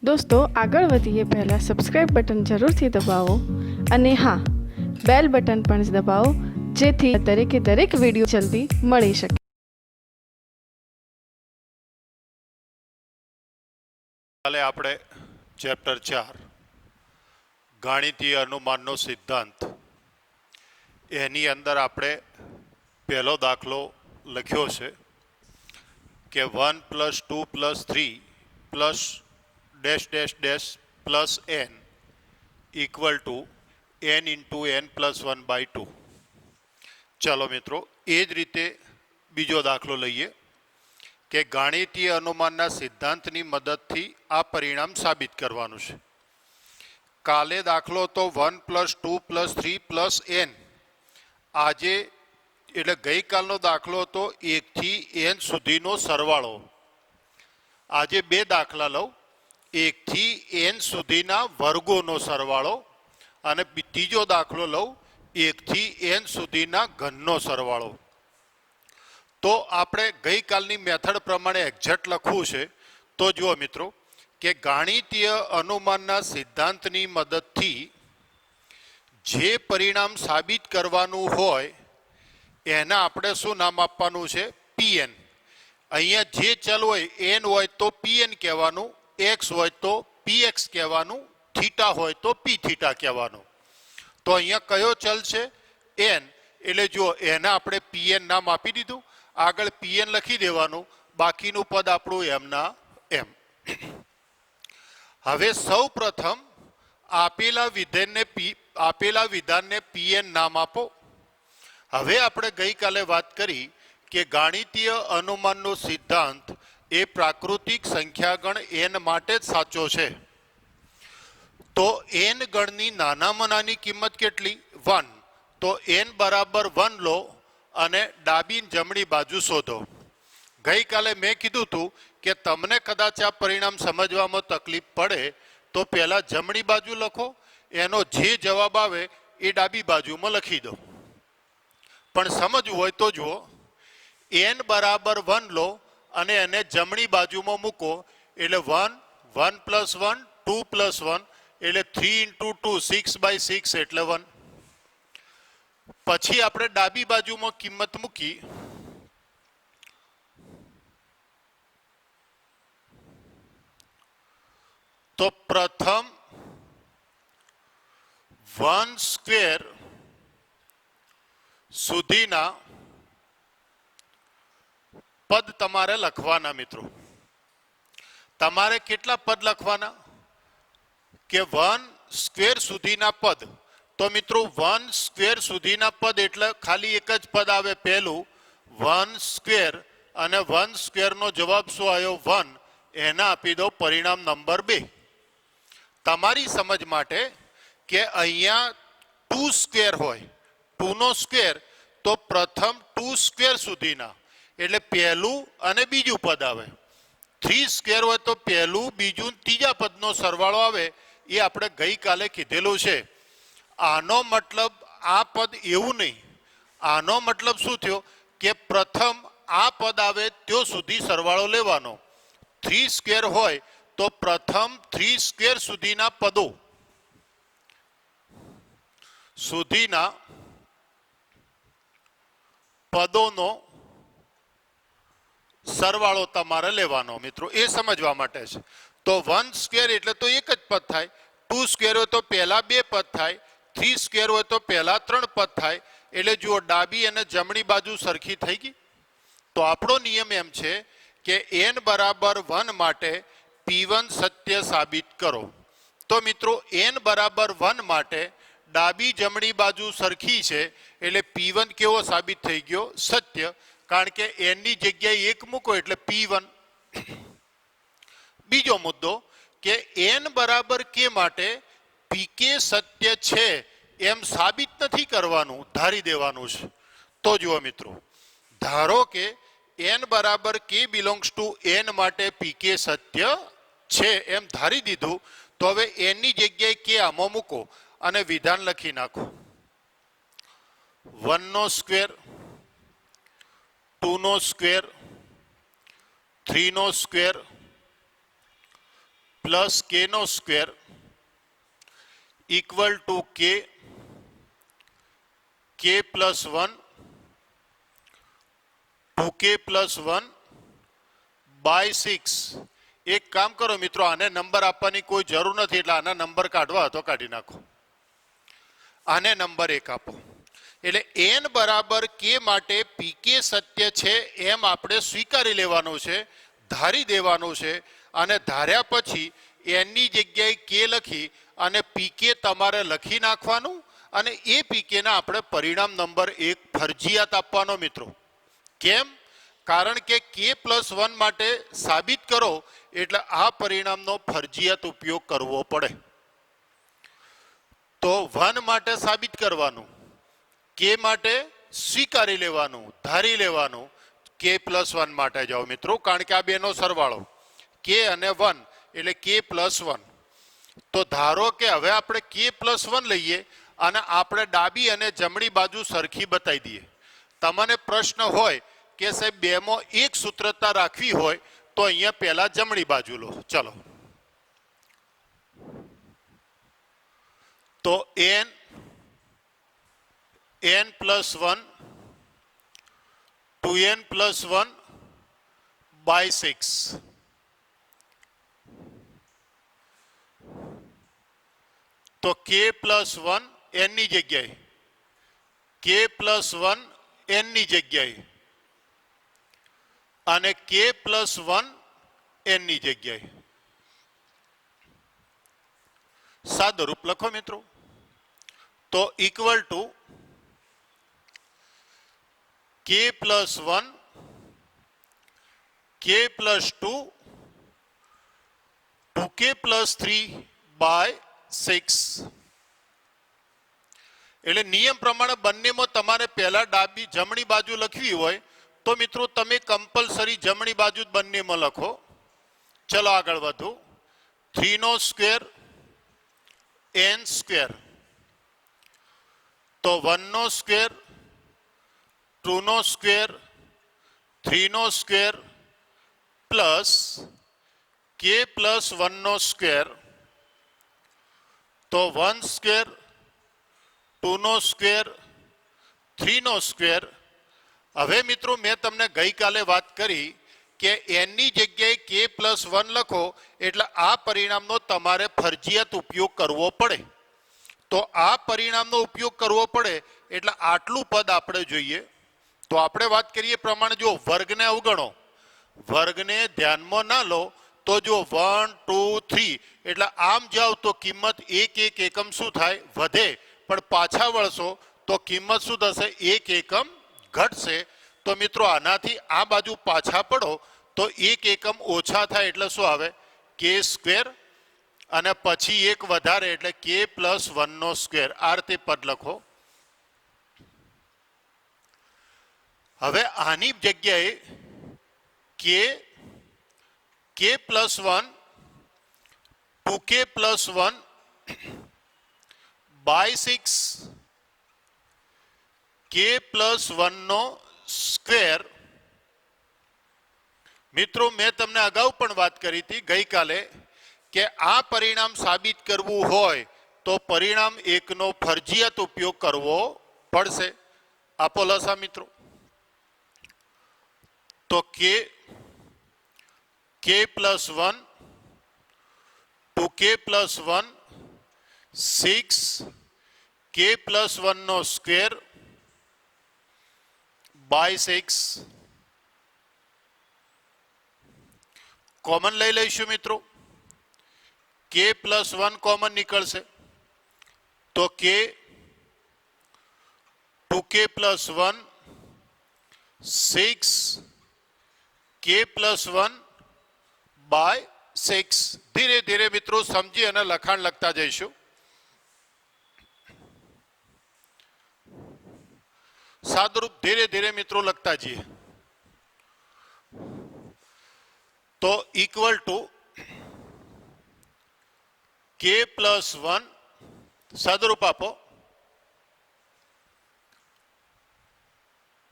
दोस्तों આગળ વધીએ પહેલાં સબસ્ક્રાઇબ બટન જરૂરથી દબાવો અને હા બેલ બટન પણ દબાવો જેથી દરેક વિડીયો જલ્દી મળી શકે. કાલે આપણે ચેપ્ટર 4 ગાણિતીય અનુમાનનો સિદ્ધાંત એની અંદર આપણે પહેલો દાખલો લખ્યો છે કે 1 + 2 + 3 plus dash dash dash plus n equal to n into n + 1/2. ચાલો મિત્રો એ જ રીતે બીજો દાખલો લઈએ કે ગાણિતીય અનુમાનના સિદ્ધાંતની મદદથી આ પરિણામ સાબિત કરવાનું છે. કાલે દાખલો તો 1 + 2 + 3 + n. આજે એટલે ગઈકાલનો દાખલો હતો 1 થી n સુધીનો સરવાળો. આજે બે દાખલા લઉં, 1 થી n સુધીના વર્ગોનો સરવાળો અને ત્રીજો દાખલો લઉં 1 થી n સુધીના ઘનનો સરવાળો. તો આપણે ગઈકાલની મેથડ પ્રમાણે એક્ઝેક્ટ લખવું છે. તો જુઓ મિત્રો કે ગાણિતીય અનુમાનના સિદ્ધાંતની મદદથી જે પરિણામ સાબિત કરવાનું હોય એના આપણે શું નામ આપવાનું છે? Pn. અહીંયા જે ચલ હોય n હોય તો Pn કહેવાનું, x હોય તો Px કહેવાનું, થીટા હોય તો Pθ કહેવાનું. તો અહીંયા કયો ચલ છે? n. એટલે જુઓ એના આપણે Pn નામ આપી દીધું, આગળ Pn લખી દેવાનું, બાકીનું પદ આપણું એમના એમ. હવે સૌ પ્રથમ આપેલા વિધાનને Pn નામ આપો. હવે આપણે ગઈકાલે વાત કરી કે ગાણિતીય અનુમાનનો સિદ્ધાંત એ પ્રાકૃતિક સંખ્યાગણ n માટે જ સાચો છે. તો n ગણની નાનામાં નાની કિંમત કેટલી? 1. તો n બરાબર 1 લો અને ડાબી જમણી બાજુ શોધો. ગઈકાલે મેં કીધું હતું કે તમને કદાચ આ પરિણામ સમજવામાં તકલીફ પડે તો પહેલા જમણી બાજુ લખો, એનો જે જવાબ આવે એ ડાબી બાજુમાં લખી દો. પણ સમજવું હોય તો જુઓ, n બરાબર 1 લો અને એને જમણી બાજુમાં મૂકો એટલે 1, 1 + 1, 2 + 1 એટલે 3 × 2 6/6 એટલે 1. પછી આપણે ડાબી બાજુમાં કિંમત મૂકી તો પ્રથમ 1² સુધીના પદ તમારે લખવાના. મિત્રો તમારે કેટલા પદ લખવાના? કે 1² સુધીના પદ. તો મિત્રો 1² સુધીના પદ એટલે ખાલી એક જ પદ આવે, પહેલું 1² અને 1² નો જવાબ શું આવ્યો? 1. એના આપી દો પરિણામ નંબર 2. તમારી સમજ માટે કે અહીંયા 2² હોય, 2 નો સ્ક્વેર, તો પ્રથમ 2² સુધીના એટલે પહેલું અને બીજું પદ આવે. 3² હોય તો પહેલું, બીજું, ત્રીજા પદનો સરવાળો આવે. એ આપણે ગઈકાલે કીધેલું છે. આનો મતલબ આ પદ એવું નહીં. આનો મતલબ શું થયો કે પ્રથમ આ પદ આવે ત્યાં સુધી સરવાળો લેવાનો. 3² હોય તો પ્રથમ 3² સુધીના પદોનો સરવાળો તમારે લેવાનો. મિત્રો એ સમજવા માટે છે. તો 1² એટલે તો એક જ પદ થાય, 2² હોય તો પહેલા 2 પદ થાય, 3² હોય તો પહેલા 3 પદ થાય. એટલે જુઓ ડાબી અને જમણી બાજુ સરખી થઈ ગઈ. તો આપણો નિયમ એમ છે કે n બરાબર 1 માટે P1 સત્ય સાબિત કરો. તો મિત્રો n બરાબર 1 માટે ડાબી જમણી બાજુ સરખી છે એટલે P1 કેવો સાબિત થઈ ગયો? સત્ય. કારણ કે n ની જગ્યાએ 1 મૂકો એટલે P1. બીજો મુદ્દો કે n બરાબર k માટે pk સત્ય છે એમ સાબિત નથી કરવાનું, ધારી દેવાનું છે. તો જુઓ મિત્રો, ધારો કે n બરાબર k બિલોંગ્સ ટુ n માટે pk સત્ય છે એમ ધારી દીધું. તો હવે n ની જગ્યાએ k આમાં મૂકો અને વિધાન લખી નાખો. 1² 2² 3² પ્લસ કે નો સ્ક્વેર ઇક્વલ ટુ કે પ્લસ 1 2k પ્લસ 1 બાય 6. એક કામ કરો મિત્રો, આને નંબર આપવાની કોઈ જરૂર નથી, એટલે આના નંબર કાઢવા તો કાઢી નાખો. આને નંબર 1 આપો. એટલે n બરાબર k માટે pk સત્ય છે એમ આપણે સ્વીકારી લેવાનું છે, ધારી દેવાનું છે. અને ધાર્યા પછી n ની જગ્યાએ k લખી અને pk તમારે લખી નાખવાનું અને એ pk ના આપણે પરિણામ નંબર 1 ફરજિયાત આપવાનો મિત્રો. કેમ? કારણ કે k પ્લસ 1 માટે સાબિત કરો એટલે આ પરિણામનો ફરજિયાત ઉપયોગ કરવો પડે. તો 1 માટે સાબિત કરવાનું, k માટે સ્વીકારી લેવાનું, ધારી લેવાનું. k પ્લસ 1 માટે જાઓ મિત્રો, કારણ કે આ બેનો સરવાળો k અને 1 એટલે k પ્લસ 1. તો ધારો કે હવે આપણે k પ્લસ 1 લઈએ અને આપણે ડાબી અને જમણી બાજુ સરખી બતાવી દઈએ. તમને પ્રશ્ન હોય કે સાહેબ બેમાં એક સૂત્રતા રાખવી હોય તો અહીંયા પહેલા જમણી બાજુ લો. ચલો, તો n plus 1 2n plus 1 by 6. તો k પ્લસ 1 n ની જગ્યાએ, k પ્લસ 1 n ની જગ્યાએ અને k પ્લસ 1 n ની જગ્યાએ સાદુરૂપ લખો મિત્રો. તો equal to k plus 1 k plus 2 2k plus 3 by 6. એટલે નિયમ પ્રમાણે બંનેમાં તમારે પહેલા ડાબી જમણી બાજુ લખવી હોય તો મિત્રો તમે કમ્પલસરી જમણી બાજુ જ બંનેમાં લખો. ચલો આગળ વધુ. 3 નો સ્ક્વેર n સ્ક્વેર, તો 1 નો સ્ક્વેર 2 નો સ્ક્વેર 3 નો સ્ક્વેર પ્લસ k પ્લસ 1 નો સ્ક્વેર, તો 1 સ્ક્વેર 2 નો સ્ક્વેર 3 નો સ્ક્વેર. હવે મિત્રો મેં તમને ગઈકાલે વાત કરી કે n ની જગ્યાએ k પ્લસ 1 લખો એટલે આ પરિણામનો તમારે ફરજિયાત ઉપયોગ કરવો પડે. તો આ પરિણામનો ઉપયોગ કરવો પડે એટલે આટલું પદ આપણે જોઈએ. તો આપણે વાત કરીએ પ્રમાણે, જો વર્ગને અવગણો, વર્ગને ધ્યાનમાં ના લો તો જો 1 2 3 એટલે આમ જાઓ તો કિંમત 1 એકમ શું થાય? વધે. પણ પાછા વળશો તો કિંમત શું થશે? 1 એકમ ઘટશે. તો મિત્રો આનાથી આ બાજુ પાછા પડો તો 1 એકમ ઓછા થાય એટલે શું આવે? k સ્ક્વેર અને પછી 1 વધારે એટલે k પ્લસ 1 નો સ્ક્વેર. આ રીતે પદ લખો. હવે આની જગ્યાએ k plus 1 2k plus 1 by 6 k plus 1 નો સ્ક્વેર. મિત્રો મેં તમને અગાઉ પણ વાત કરી હતી ગઈકાલે કે આ પરિણામ સાબિત કરવું હોય તો પરિણામ 1 નો ફરજિયાત ઉપયોગ કરવો પડશે. આપો લસા મિત્રો. તો k plus 1 2k plus 1 6 k plus 1 નો સ્ક્વેર બાય 6. કોમન લઈ લઈશું મિત્રો. k પ્લસ 1 કોમન નીકળશે તો k 2k plus 1 6 k plus 1 by 6. ધીરે ધીરે મિત્રો સમજી અને લખાણ લખતા જઈશું. સાદુરૂપ ધીરે ધીરે મિત્રો લખતા જઈએ. તો ઇક્વલ ટુ k પ્લસ 1 સાદુરૂપ આપો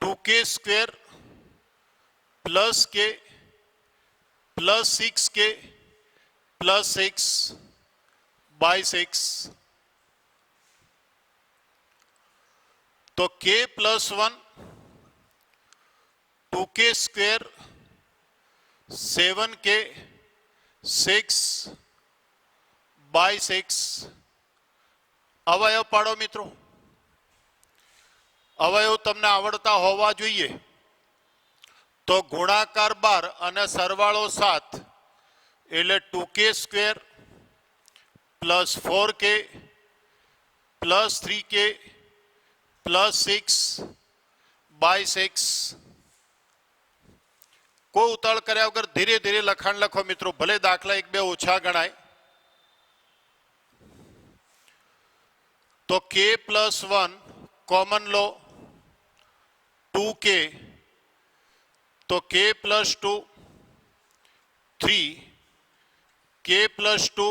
2k square plus k plus 6k plus 6 by 6 तो k plus 1 2k square 7k 6 by 6 अवयव पाड़ो मित्रों अवयव तमने आवड़ता होवा जोईए तो गुणाकार 12 अने सरवाळो 7 एटले 2k square plus 4k plus 3k plus 6 by 6 कोई उतावळ कर्या वगर धीरे धीरे लखाण लखो मित्रों भले दाखला एक बे ओछा गणाय तो k प्लस 1 कॉमन लो 2k तो k plus 2 3 k plus 2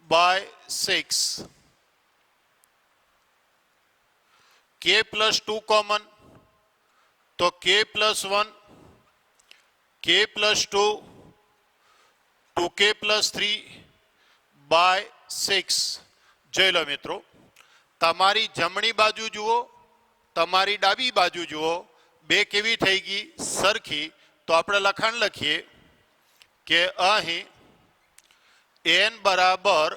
by 6 k plus 2 common तो k plus 1 k plus 2 2k plus 3 by 6 જોઈ લો મિત્રો તમારી જમણી બાજુ જુઓ તમારી ડાબી બાજુ જુઓ બે કેવી થઈ ગઈ સરખી તો આપણે લખાણ લખીએ કે અહીં n બરાબર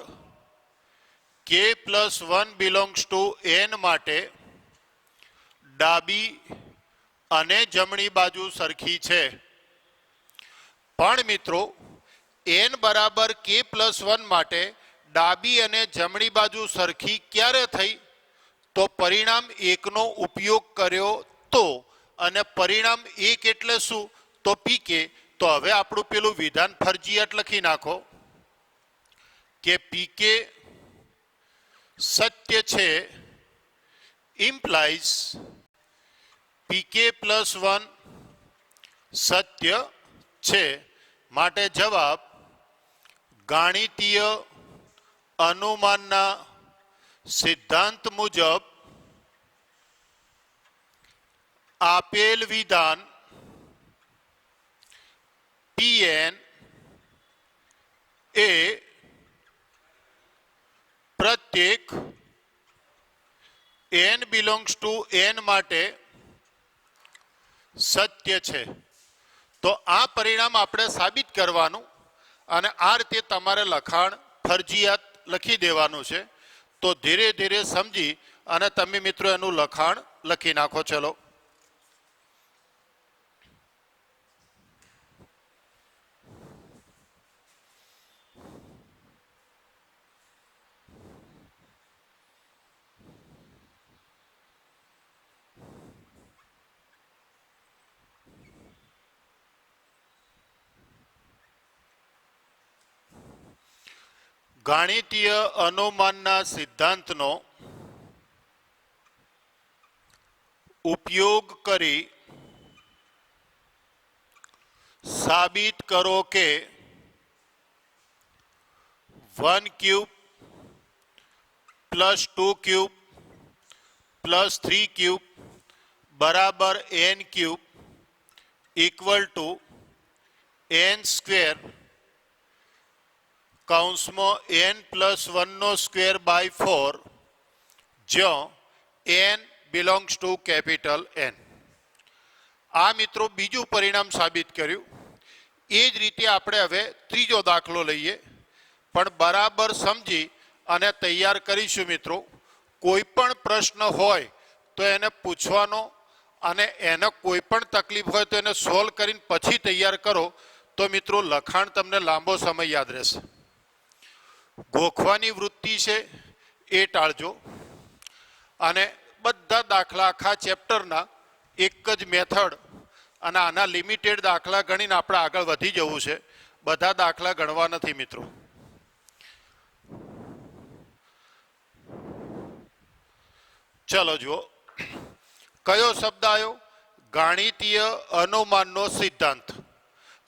k plus 1 belongs to n માટે ડાબી અને જમણી બાજુ સરખી છે પણ મિત્રો n બરાબર k પ્લસ 1 માટે डाबी अने जमणी बाजू सरखी क्यारे थई तो परिणाम एक नो उपयोग कर्यो तो अने परिणाम एक एटले शुं तो पीके तो हवे आपणुं पेलुं विधान फरजियात लखी नाखो के पीके सत्य छे इम्प्लाइज पीके प्लस 1 सत्य छे माटे जवाब गाणितीय अनुमानना सिद्धांत मुजब आपेल विधान Pn ए प्रत्येक n बिलोंग्स टू n माटे सत्य छे तो आ परिणाम आपणे साबित करवानुं अने आ रीते तमारे लखाण फरजियात लखी देवानुं छे तो धीरे धीरे समझी अने तमे मित्रों एनुं लखाण लखी नाखो चलो गाणितीय अनुमानना सिद्धांतनो उपयोग करी साबित करो के 1 cube plus 2 cube plus 3 cube बराबर n cube equal to n square कौंस में n प्लस 1 नो स्क्वेर बाय 4 जो n belongs to capital n आ मित्रों बीजू परिणाम साबित कर्यु ए ज रीते आपणे हवे त्रीजो दाखलो लईए पण बराबर समझी अने तैयार करीशुं मित्रों कोईपण प्रश्न होय तो एने पूछवानो अने एने कोईपण तकलीफ होय तो एने सोल्व करीने पछी तैयार करो तो मित्रों लखाण तमने लांबो समय याद रहेशे गोखवानी वृत्ति छे ए टाळजो अने बधा दाखला आखा चेप्टरना एक ज मेथड अने आना लिमिटेड दाखला गणीने आपणे आगळ वधी जवुं छे बधा दाखला गणवा नथी मित्रों चलो जुओ कयो शब्द आयो गाणितीय अनुमाननो सिद्धांत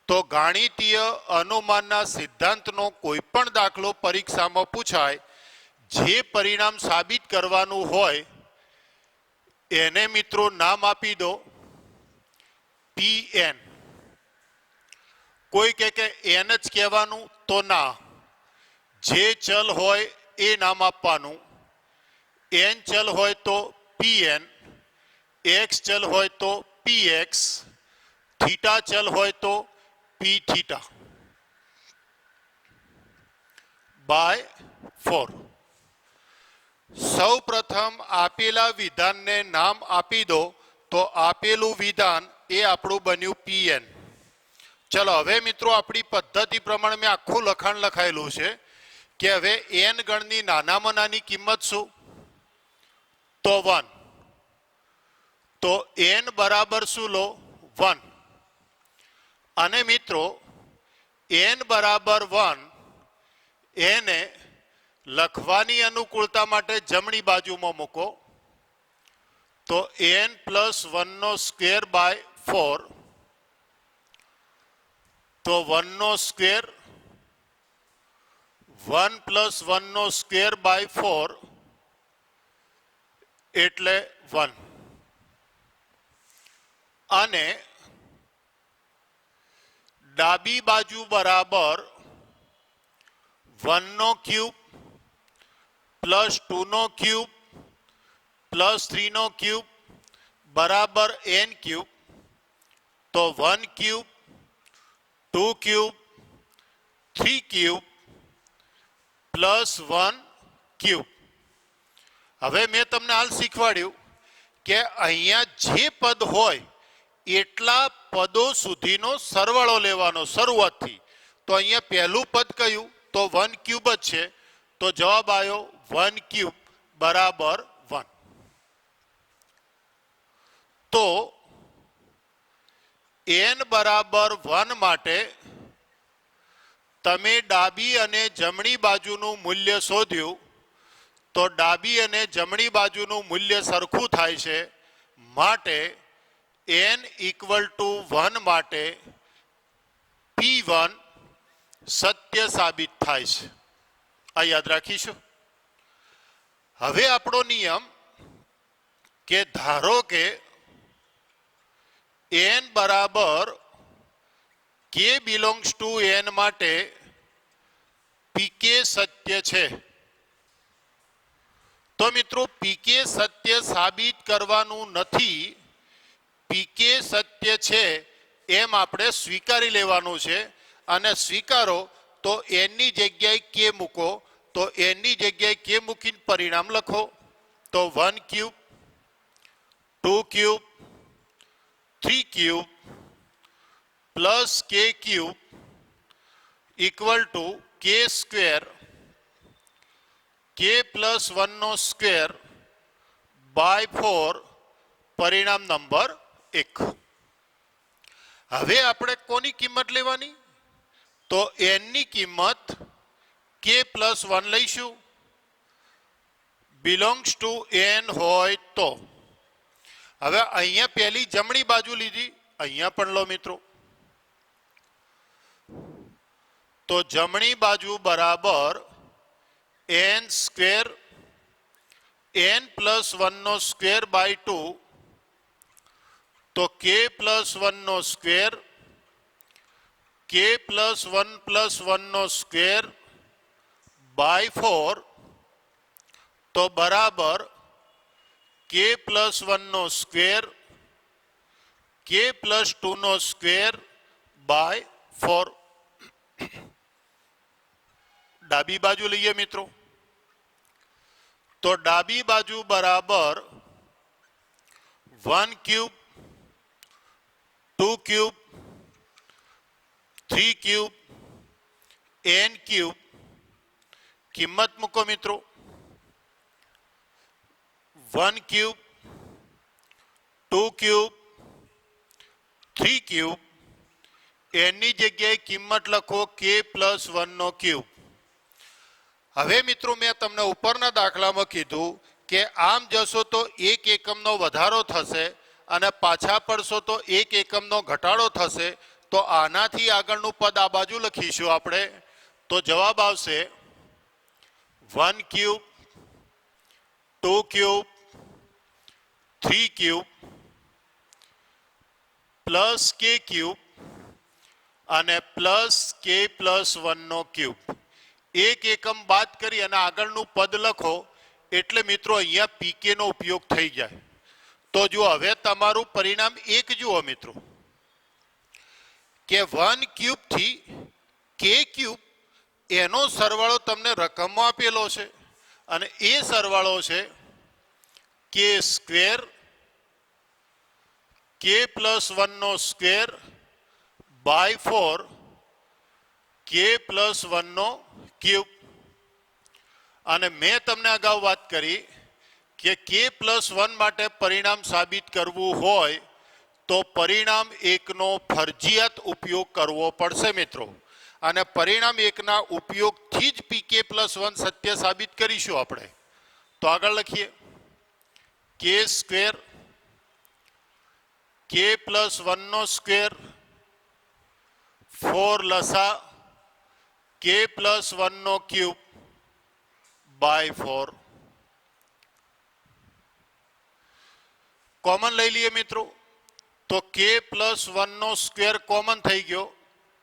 तो गाणितीय अनुमानना सिद्धांतनो कोईपण दाखलो परीक्षामां पूछाय जे परिणाम साबित करवानुं होय एने मित्रों नाम आपी दो Pn कोई कहे के n ज कहेवानुं તો ના, જે ચલ હોય એ નામ આપવાનું. n ચલ હોય તો pn, x ચલ હોય તો px, થીટા ચલ હોય તો p થીટા બાય 4. સૌ પ્રથમ આપેલા વિધાનને નામ આપી દો તો આપેલું વિધાન એ આપણું બન્યું pn. ચલો હવે મિત્રો આપણી પદ્ધતિ પ્રમાણે મેં આખું લખાણ લખાયેલું છે કે હવે n ગણની નાનામાં નાની કિંમત શું? તો 1. તો n બરાબર શું લો? 1. અને મિત્રો n બરાબર 1 એને લખવાની અનુકૂળતા માટે જમણી બાજુમાં મૂકો. તો n પ્લસ 1 નો સ્ક્વેર બાય 4. તો 1 નો સ્ક્વેર, 1 પ્લસ 1 નો સ્ક્વેર બાય 4 એટલે 1. અને ડાબી બાજુ બરાબર 1 નો ક્યુબ પ્લસ 2 નો ક્યુબ પ્લસ 3 નો ક્યુબ બરાબર n ક્યુબ. તો 1 cube, 2 cube, 3 cube plus 1 cube. હવે મેં તમને હાલ શીખવાડ્યું કે અહીંયા જે પદ હોય એટલા પદો સુધીનો સરવાળો લેવાનો શરૂઆતથી. તો અહીંયા પહેલું પદ કયું? તો 1 ક્યુબ જ છે. તો જવાબ આવ્યો 1 ક્યુબ બરાબર 1. તો n બરાબર 1 માટે તમે ડાબી અને જમણી બાજુનું મૂલ્ય શોધ્યું. તો ડાબી અને જમણી બાજુનું મૂલ્ય સરખું થાય છે. માટે n ઇક્વલ ટુ 1 માટે p1 સત્ય સાબિત થાય છે. આ યાદ રાખીશું. હવે આપણો નિયમ કે ધારો કે n બરાબર k બિલોંગ્સ ટુ n માટે pk સત્ય છે. તો મિત્રો pk સત્ય સાબિત કરવાનું નથી, pk સત્ય છે એમ આપણે સ્વીકારી લેવાનું છે. અને સ્વીકારો તો n ની જગ્યાએ k મૂકો. તો n ની જગ્યાએ k મૂકીને પરિણામ લખો. તો 1 cube, 2 cube, 3 cube plus k cube equal to k square, k plus 1 નો સ્ક્વેર બાય 4 પરિણામ નંબર 1. હવે આપણે કોની કિંમત લેવાની? તો n ની કિંમત k પ્લસ 1 લઈશું. બિલોંગ્સ ટુ n હોય તો. હવે અહીંયા પહેલી જમણી બાજુ લીધી, અહીંયા પણ લો મિત્રો. તો જમણી બાજુ બરાબર n સ્ક્વેર, n પ્લસ 1 નો સ્ક્વેર બાય 2. તો k પ્લસ 1 નો સ્ક્વેર, k પ્લસ 1 નો સ્ક્વેર બાય 4. તો બરાબર k પ્લસ 1 નો સ્ક્વેર, k પ્લસ 2 નો સ્ક્વેર બાય 4. ડાબી બાજુ લઈએ મિત્રો. તો ડાબી બાજુ બરાબર 1 cube, 2 cube, 3 cube, n cube. કિંમત મૂકો મિત્રો. 1 ક્યુબ, 2 ક્યુબ, 3 ક્યુબ. n ની જગ્યાએ કિંમત લખો k પ્લસ 1 નો ક્યુબ. હવે મિત્રો મેં તમને ઉપરના દાખલામાં કીધું કે આમ જશો તો 1 એકમનો વધારો થશે અને પાછા પડશો તો 1 એકમનો ઘટાડો થશે. તો આનાથી આગળનું પદ આ બાજુ લખીશું આપણે. તો જવાબ આવશે 1 cube, 2 cube, 3 cube plus k cube અને પ્લસ કે પ્લસ 1 ક્યુબ. એક એકમ બાદ કરી અને આગળનું પદ લખો એટલે મિત્રો અહીંયા પીકે નો ઉપયોગ થઈ જાય. તો જો હવે તમારું પરિણામ એક જુઓ મિત્રો કે 1 ક્યુબ થી કે ક્યુબ એનો સરવાળો તમને રકમમાં આપેલો છે અને એ સરવાળો છે કે સ્ક્વેર કે પ્લસ 1 સ્ક્વેર બાય 4 કે પ્લસ 1 ક્યુબ. અને મેં તમને અગાઉ વાત કરી કે કે પ્લસ 1 માટે પરિણામ સાબિત કરવું હોય તો પરિણામ એકનો ફરજિયાત ઉપયોગ કરવો પડશે મિત્રો. અને પરિણામ એકના ઉપયોગથી જ પીકે પ્લસ 1 સત્ય સાબિત કરીશું આપણે. તો આગળ લખીએ કે સ્ક્વેર કે પ્લસ 1 સ્ક્વેર 4 લસા કે પ્લસ 1 ક્યુબ બાય 4. કોમન લઈ લઈએ મિત્રો તો કે પ્લસ 1 સ્ક્વેર કોમન થઈ ગયો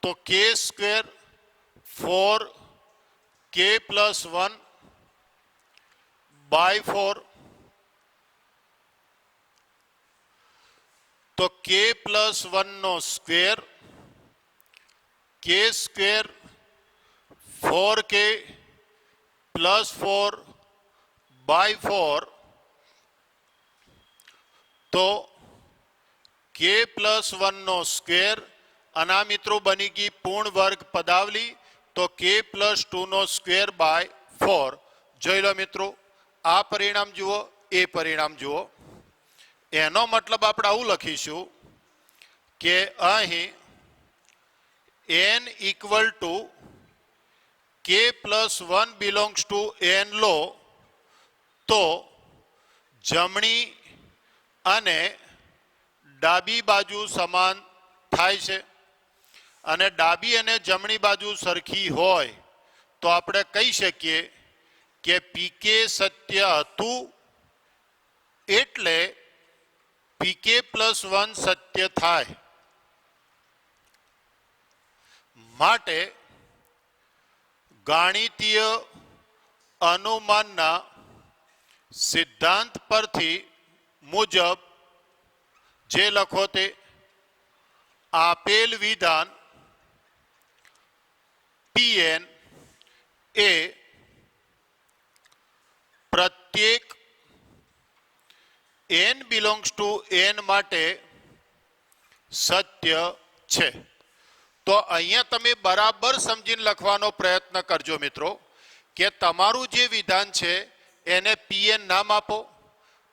તો કે સ્ક્વેર 4 કે પ્લસ 1 બાય 4. તો કે પ્લસ 1 સ્ક્વેર કે સ્ક્વેર 4 કે પ્લસ 4 બાય 4. તો કે પ્લસ 1 સ્ક્વેર અને આ મિત્રો બની ગઈ પૂર્ણ વર્ગ પદાવલી. તો કે પ્લસ 2 સ્ક્વેર બાય 4. જોઈ લો મિત્રો આ પરિણામ જુઓ એ પરિણામ જુઓ. એનો મતલબ આપણે આવું લખીશું કે અહીં n ઇક્વલ ટુ કે પ્લસ 1 બિલોંગ્સ ટુ n લો તો જમણી અને ડાબી બાજુ સમાન થાય છે. અને ડાબી અને જમણી બાજુ સરખી હોય તો આપણે કહી શકીએ કે પીકે સત્ય હતું એટલે પીકે પ્લસ 1 સત્ય થાય. માટે ગાણિતીય અનુમાનના સિદ્ધાંત પરથી મુજબ જે લખો તે આપેલ વિધાન Pn એ પ્રત્યેક n બિલોંગ્સ ટુ n માટે સત્ય છે. તો અહીંયા તમે બરાબર સમજીને લખવાનો પ્રયત્ન કરજો મિત્રો કે તમારું જે વિધાન છે એને Pn નામ આપો.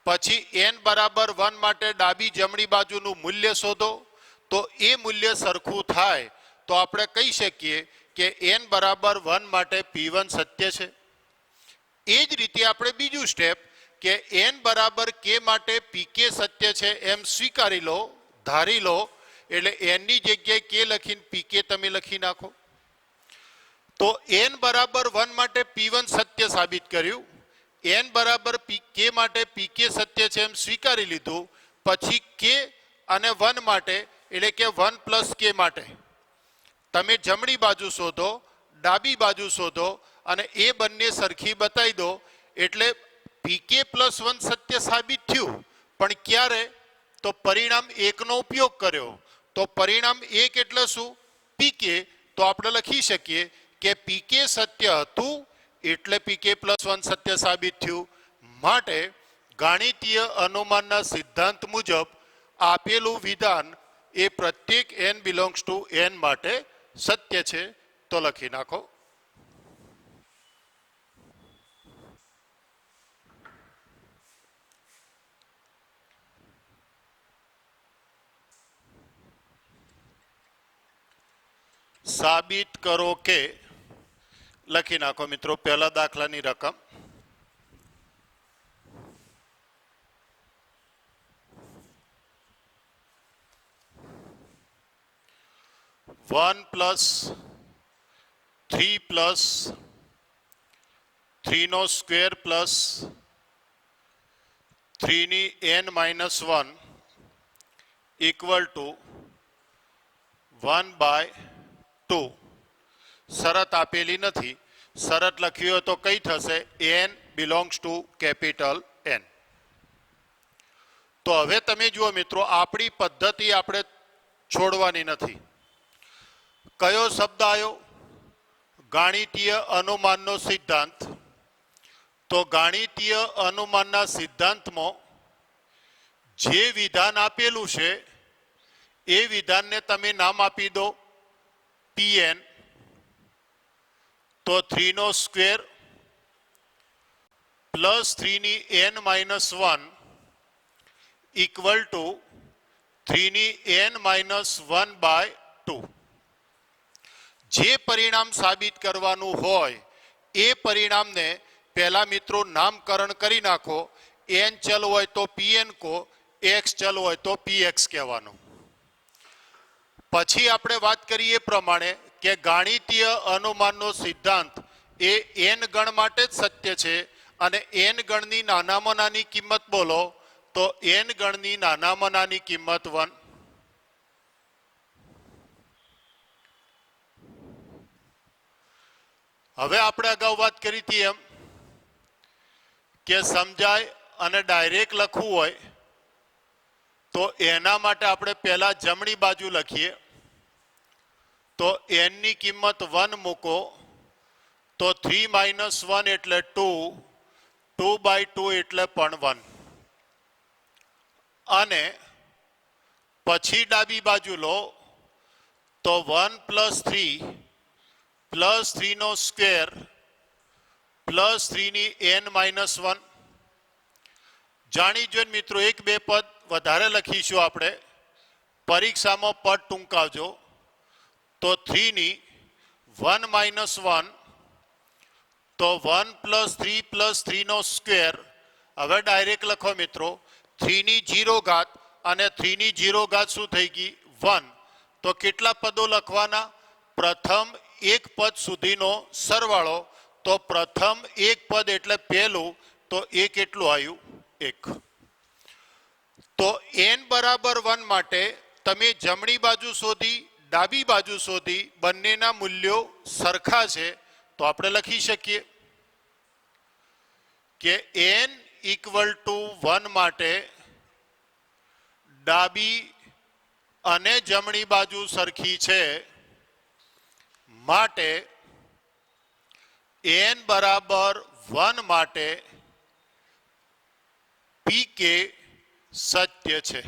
પછી n બરાબર 1 માટે ડાબી જમણી બાજુનું મૂલ્ય શોધો. તો એ મૂલ્ય સરખું થાય તો આપણે કહી શકીએ કે n બરાબર 1 માટે P1 સત્ય છે. એ જ રીતે આપણે બીજું સ્ટેપ કે n બરાબર k માટે પીકે સત્ય છે એમ સ્વીકારી લો, ધારી લો. એટલે n ની જગ્યાએ k લખીને પીકે તમે લખી નાખો. તો n બરાબર 1 માટે P1 સત્ય સાબિત કર્યું. n બરાબર k માટે પીકે સત્ય છે એમ સ્વીકારી લીધું. પછી k અને 1 માટે એટલે કે 1 પ્લસ k માટે તમે જમણી બાજુ શોધો, ડાબી બાજુ શોધો અને એ બંને સરખી બતાવી દો એટલે પીકે પ્લસ 1 સત્ય સાબિત થયું. પણ ક્યારે? તો પરિણામ એકનો ઉપયોગ કર્યો. તો પરિણામ એક એટલે શું? પીકે. તો આપણે લખી શકીએ કે પીકે સત્ય હતું એટલે પીકે પ્લસ 1 સત્ય સાબિત થયું. માટે ગાણિતીય અનુમાનના સિદ્ધાંત મુજબ આપેલું વિધાન એ પ્રત્યેક n બિલોંગ્સ ટુ n માટે સત્ય છે. તો લખી નાખો. સાબિત કરો કે લખી નાખો મિત્રો પહેલા દાખલાની રકમ 1 પ્લસ 3 પ્લસ 3 નો સ્ક્વેર પ્લસ 3 ની n minus 1 equal to 1 by two. શરત આપેલી નથી. શરત લખી હોય તો કઈ થશે? N belongs to capital N. તો હવે તમે જુઓ મિત્રો, આપણી પદ્ધતિ આપણે છોડવાની નથી. કયો શબ્દ આવ્યો? ગાણિતીય અનુમાનનો સિદ્ધાંત. તો ગાણિતીય અનુમાનના સિદ્ધાંતમાં જે વિધાન આપેલું છે એ વિધાનને તમે નામ આપી દો Pn. તો 3 નો સ્ક્વેર પ્લસ 3 ની n-1 ઇક્વલ ટુ 3 ની n-1/2. જે પરિણામ સાબિત કરવાનું હોય એ પરિણામને પહેલા મિત્રો નામકરણ કરી નાખો. n ચલ હોય તો Pn કો, x ચલ હોય તો Px કહેવાનું. પછી આપણે વાત કરીએ એ પ્રમાણે કે ગાણિતીય અનુમાનનો સિદ્ધાંત એ n ગણ માટે જ સત્ય છે અને n ગણની નાનામાં નાની કિંમત બોલો તો n ગણની નાનામાં નાની કિંમત 1. હવે આપણે અગાઉ વાત કરી હતી એમ કે સમજાય અને ડાયરેક્ટ લખવું હોય તો એના માટે આપણે પહેલા જમણી બાજુ લખીએ. તો n ની કિંમત 1 મૂકો તો 3 - 1 એટલે 2, 2/2 એટલે પણ 1. અને પછી ડાબી બાજુ લો તો 1 + 3 + 3 નો સ્ક્વેર પ્લસ 3 ની n-1. જાણી જોઈને મિત્રો એક બે પદ વધારે લખીશું આપણે. પરીક્ષામાં પદ ટૂંકાવજો. તો 3 ની 1 - 1 તો 1 + 3 + 3 નો સ્ક્વેર. હવે ડાયરેક્ટ લખો મિત્રો. 3 ની 0 ઘાત અને 3 ની 0 ઘાત શું થઈ ગઈ? 1. તો કેટલા પદો લખવાના? પ્રથમ એક પદ સુધીનો સરવાળો. તો પ્રથમ એક પદ એટલે પહેલું, તો એ કેટલું આવ્યું? 1. તો n બરાબર 1 માટે તમે જમણી બાજુ શોધી, ડાબી બાજુ શોધી, બંનેના મૂલ્યો સરખા છે તો આપણે લખી શકીએ કે n = 1 માટે ડાબી અને જમણી બાજુ સરખી છે માટે n બરાબર 1 માટે Pk સત્ય છે.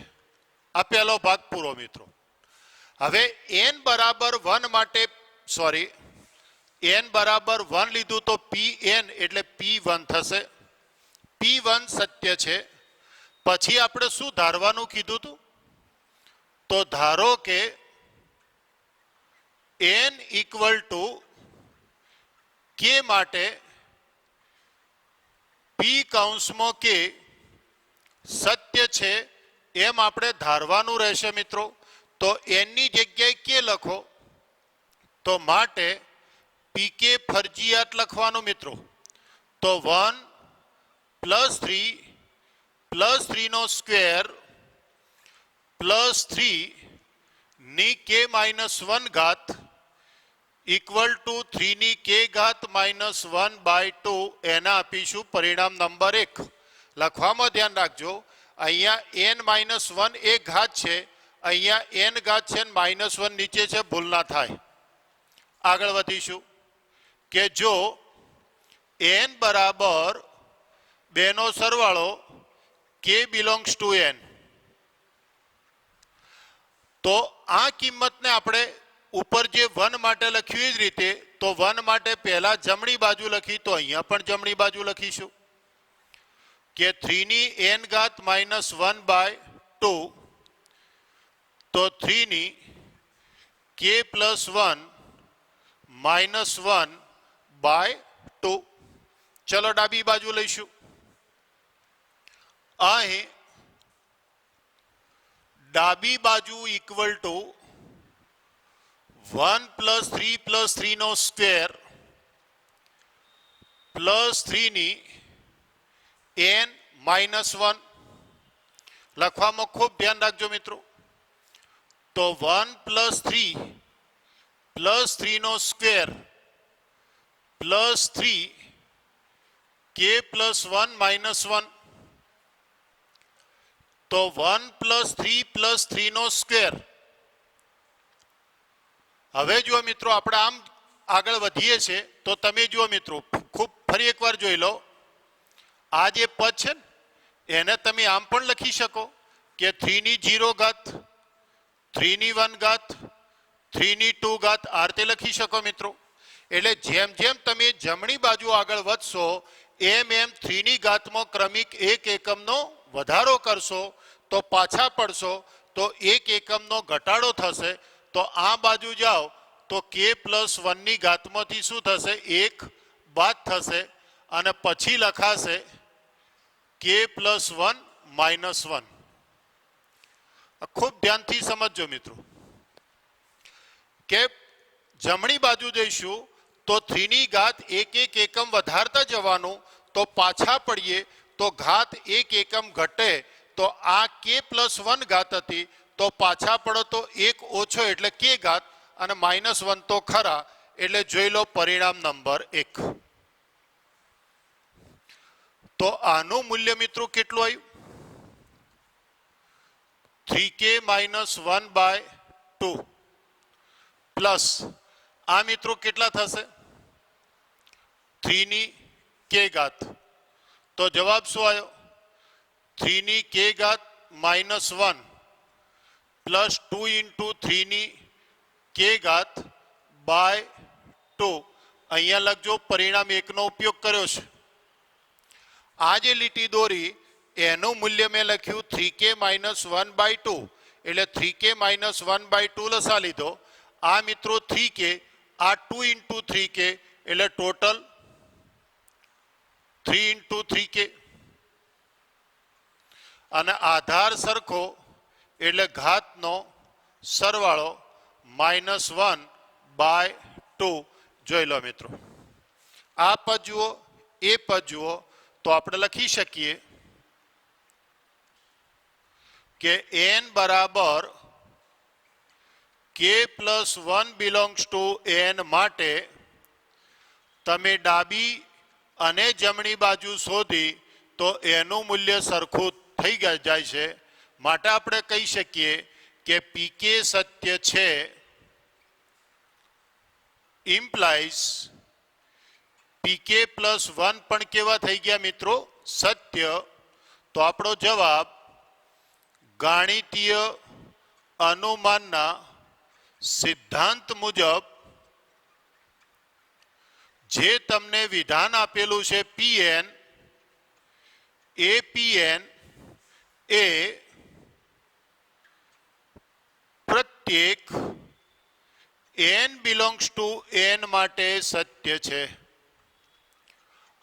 આ પહેલો ભાગ પૂરો મિત્રો. હવે n બરાબર 1 માટે n બરાબર 1 લીધું તો Pn એટલે P1 થશે. P1 સત્ય છે. પછી આપણે શું ધારવાનું કીધું હતું? તો ધારો કે n = k માટે P કૌંસમાં k સત્ય છે એમ આપણે ધારવાનું રહેશે મિત્રો. તો n ની જગ્યાએ k લખો. તો માટે Pk ફરજિયાત લખવાનું મિત્રો. તો 1 + 3 + 3 નો સ્ક્વેર પ્લસ 3 ની k-1 ઘાત ઇક્વલ ટુ 3 ની k ઘાત -1/2. એના આપીશું પરિણામ નંબર 1. લખવામાં ધ્યાન રાખજો. અહીંયા n-1 એક ઘાત છે, અહીંયા n ઘાત છે ને -1 નીચે છે, ભૂલ ના થાય. આગળ વધીશું કે જો n બરાબર 2 નો સરવાળો k બિલોંગ્સ ટુ n, તો આ કિંમતને આપણે ઉપર જે 1 માટે લખ્યું એ જ રીતે, તો 1 માટે પહેલા જમણી બાજુ લખી તો અહીંયા પણ જમણી બાજુ લખીશું કે 3 ની n ઘાત -1/2 તો 3 ની k + 1 -1/2. ચલો ડાબી બાજુ લઈશું. અહીં ડાબી બાજુ ઇક્વલ ટુ 1 + 3 + 3 નો સ્ક્વેર પ્લસ 3 ની n-1. લખવામાં ખૂબ ધ્યાન રાખજો મિત્રો. તો 1 + 3 +3 નો સ્ક્વેર +3 k +1 -1 તો 1 +3 +3 નો સ્ક્વેર. હવે જુઓ મિત્રો આપણે આમ આગળ વધીએ છીએ તો તમે જુઓ મિત્રો ખૂબ ફરી એકવાર જોઈ લો. આ જે પદ છે ને એને તમે આમ પણ લખી શકો કે 3 ની 0 ઘાત 3 ની 1 ઘાત 3 ની 2 ઘાત આ રીતે લખી શકો મિત્રો. એટલે જેમ જેમ તમે જમણી બાજુ આગળ વધશો એમ એમ 3 ની ઘાતમાં ક્રમિક 1 એકમનો વધારો કરશો તો પાછા પડશો તો 1 એકમનો ઘટાડો થશે. તો આ બાજુ જાઓ તો k +1 ની ઘાતમાંથી શું થશે 1 બાદ થશે અને પછી લખાશે k +1 -1. ખૂબ ધ્યાનથી સમજજો મિત્રો કે જમણી બાજુ જઈશું તો 3 ની ઘાત 1 એકમ વધારતા જવાનું તો પાછા પડીએ તો ઘાત 1 એકમ ઘટે તો આ k +1 ઘાત હતી તો પાછા પડો તો 1 ઓછો એટલે k ઘાત અને -1 તો ખરા એટલે જોઈ લો પરિણામ નંબર 1. તો આનું મૂલ્ય મિત્રો કેટલું આવ્યું 3k -1/2 પ્લસ આ મિત્રો કેટલા થશે 3 ની k ઘાત. તો જવાબ શું આવ્યો 3 ની k ઘાત -1 પ્લસ 2 × 3 ની k ઘાત /2. અહીંયા લખજો પરિણામ 1 નો ઉપયોગ કર્યો છે. આ જે લીટી દોરી એનું મૂલ્ય મેં લખ્યું 3k -1/2 એટલે 3k -1/2 લસા લીધો. આ મિત્રો 3k આ 2 × 3k એટલે ટોટલ 3 × 3k અને આધાર સરખો એટલે ઘાતનો સરવાળો -1/2 જોઈ લો મિત્રો. આ પદ જુઓ એ પદ જુઓ તો આપણે લખી શકીએ કે n બરાબર k +1 belongs to n માટે તમે ડાબી અને જમણી બાજુ શોધી તો એનું મૂલ્ય સરખું થઈ જાય છે. માટે આપણે કહી શકીએ કે pk સત્ય છે implies pk +1 પણ કેવા થઈ ગયા મિત્રો સત્ય. તો આપણો જવાબ ગાણિતીય અનુમાનના સિદ્ધાંત મુજબ જે તમને વિધાન આપેલું છે pn એ pn એ પ્રત્યેક n belongs to n માટે સત્ય છે.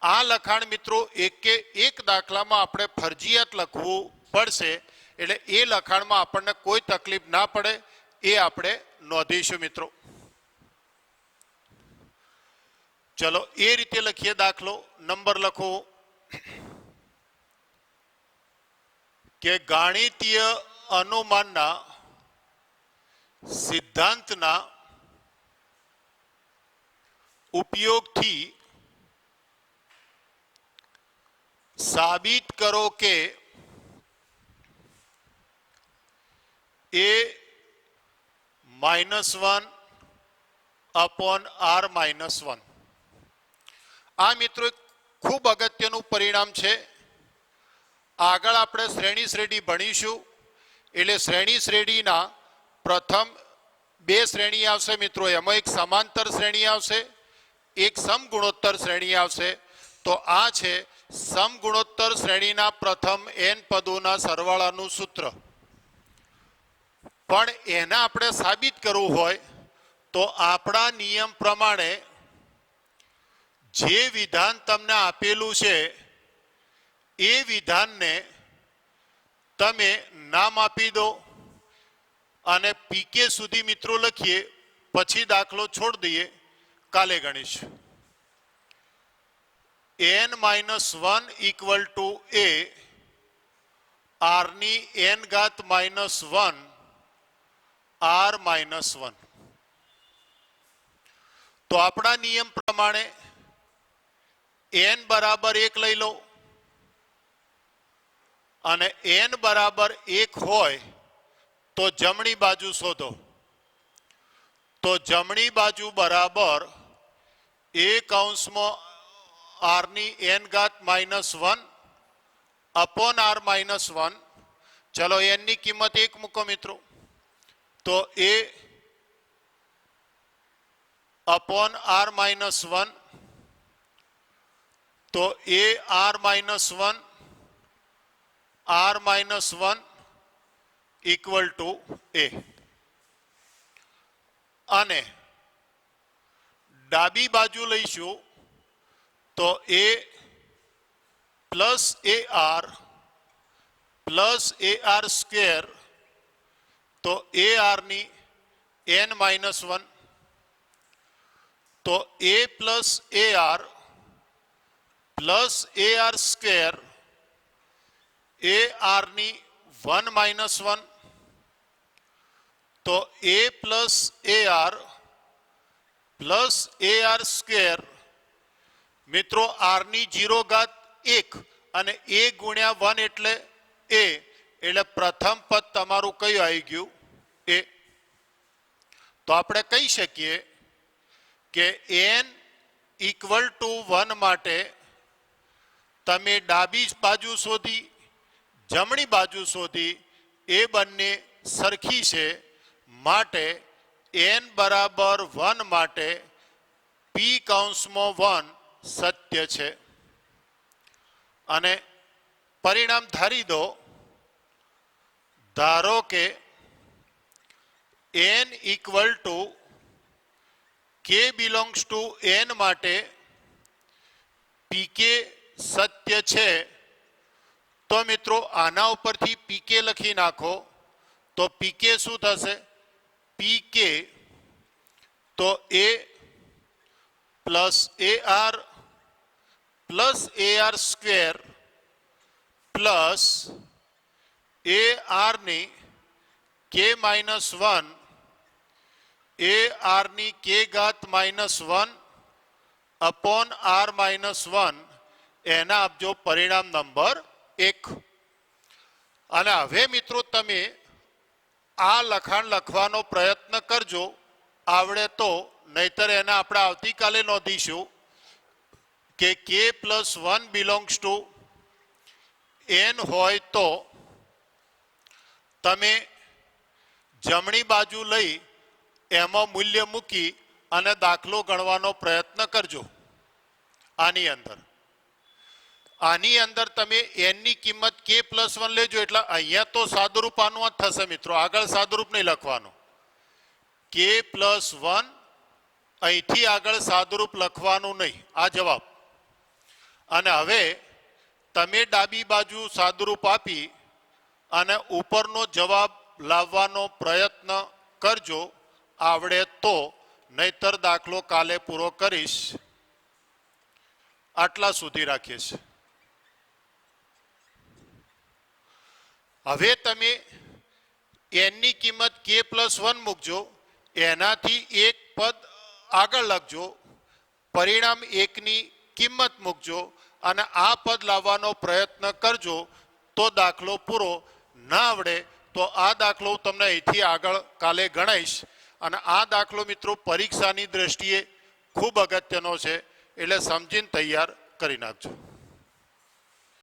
આ લખાણ મિત્રો એક દાખલામાં આપણે ફરજિયાત લખવું પડશે એટલે એ લખાણમાં આપણને કોઈ તકલીફ ના પડે એ આપણે નોંધીશું મિત્રો. ચલો એ રીતે લખીએ. દાખલો નંબર લખો કે ગાણિતીય અનુમાનના સિદ્ધાંતના ઉપયોગથી સાબિત કરો કે a -1/r-1. આ મિત્રો ખૂબ અગત્યનું પરિણામ છે. આગળ આપણે શ્રેણી શ્રેણી ભણીશું એટલે શ્રેણી શ્રેણીના પ્રથમ 2 શ્રેણી આવશે મિત્રો. એમાં એક સમાંતર શ્રેણી આવશે એક સમગુણોત્તર શ્રેણી આવશે. તો આ છે સમગુણોત્તર શ્રેણીના પ્રથમ n પદોના સરવાળાનું સૂત્ર. પણ એને આપણે સાબિત કરવું હોય તો આપણા નિયમ પ્રમાણે જે વિધાન તમને આપેલું છે એ વિધાનને તમે નામ આપી દો અને પીકે સુધી મિત્રો લખીએ પછી દાખલો છોડ દઈએ. કાલે ગણીશું. n-1 = a r ની n ઘાત -1 r-1. તો આપણા નિયમ પ્રમાણે n બરાબર 1 લઈ લો અને n બરાબર 1 હોય તો જમણી બાજુ શોધો. તો જમણી બાજુ બરાબર a કૌંસમાં r ની n ઘાત -1 અપોન r -1. ચલો n ની કિંમત 1 મૂકો મિત્રો. તો a અપોન r -1 તો a r -1 equal two a. અને ડાબી બાજુ લઈશું તો a પ્લસ ar સ્ક્વેર તો ar ની n -1 તો a plus ar square ar ની 1 -1 તો a પ્લસ ar સ્ક્વેર મિત્રો r ની 0 ઘાત 1 અને a ગુણ્યા 1 એટલે a એટલે પ્રથમ પદ તમારું કયું આવી ગયું a. તો આપણે કહી શકીએ કે n ઇક્વલ ટુ 1 માટે તમે ડાબી બાજુ શોધી જમણી બાજુ શોધી એ બંને સરખી છે માટે n બરાબર 1 માટે p કૌંસમાં 1 સત્ય છે. અને પરિણામ ધારી દો. ધારો કે n equal to k belongs to n માટે pk સત્ય છે. તો મિત્રો આના ઉપરથી pk લખી નાખો તો pk શું થશે? pk તો a plus ar square plus ar ની k -1 ar ની k ઘાત -1 અપોન r -1 એના આપજો પરિણામ નંબર 1. અને હવે મિત્રો તમે આ લખાણ લખવાનો પ્રયત્ન કરજો, આવડે તો, નહીતર એને આપણે આવતીકાલે નોંધીશું કે k + 1 બિલોંગ્સ ટુ n હોય તો તમે જમણી બાજુ લઈ એમાં મૂલ્ય મૂકી અને દાખલો ગણવાનો પ્રયત્ન કરજો. આની અંદર તમે n ની કિંમત k + 1 લેજો એટલે અહીંયા તો સાદુરૂપ આનું જ થશે મિત્રો, આગળ સાદુરૂપ નહીં લખવાનું. k + 1 અહીંથી આગળ સાદુરૂપ લખવાનું નહીં, આ જવાબ. અને હવે તમે ડાબી બાજુ સાદુરૂપ આપી અને ઉપરનો જવાબ લાવવાનો પ્રયત્ન કરજો, આવડે તો, નહીતર દાખલો કાલે પૂરો કરીશ. આટલા સુધી રાખીએ છીએ. હવે તમે n ની કિંમત k + 1 મૂકજો, એનાથી એક પદ આગળ લખજો, પરિણામ 1 ની કિંમત મૂકજો અને આ પદ લાવવાનો પ્રયત્ન કરજો. તો દાખલો પૂરો. ના આવડે તો આ દાખલો તમને અહીંથી આગળ કાલે ગણાઈશ. અને આ દાખલો મિત્રો પરીક્ષાની દ્રષ્ટિએ ખૂબ અગત્યનો છે, એટલે સમજીને તૈયાર કરી નાખજો.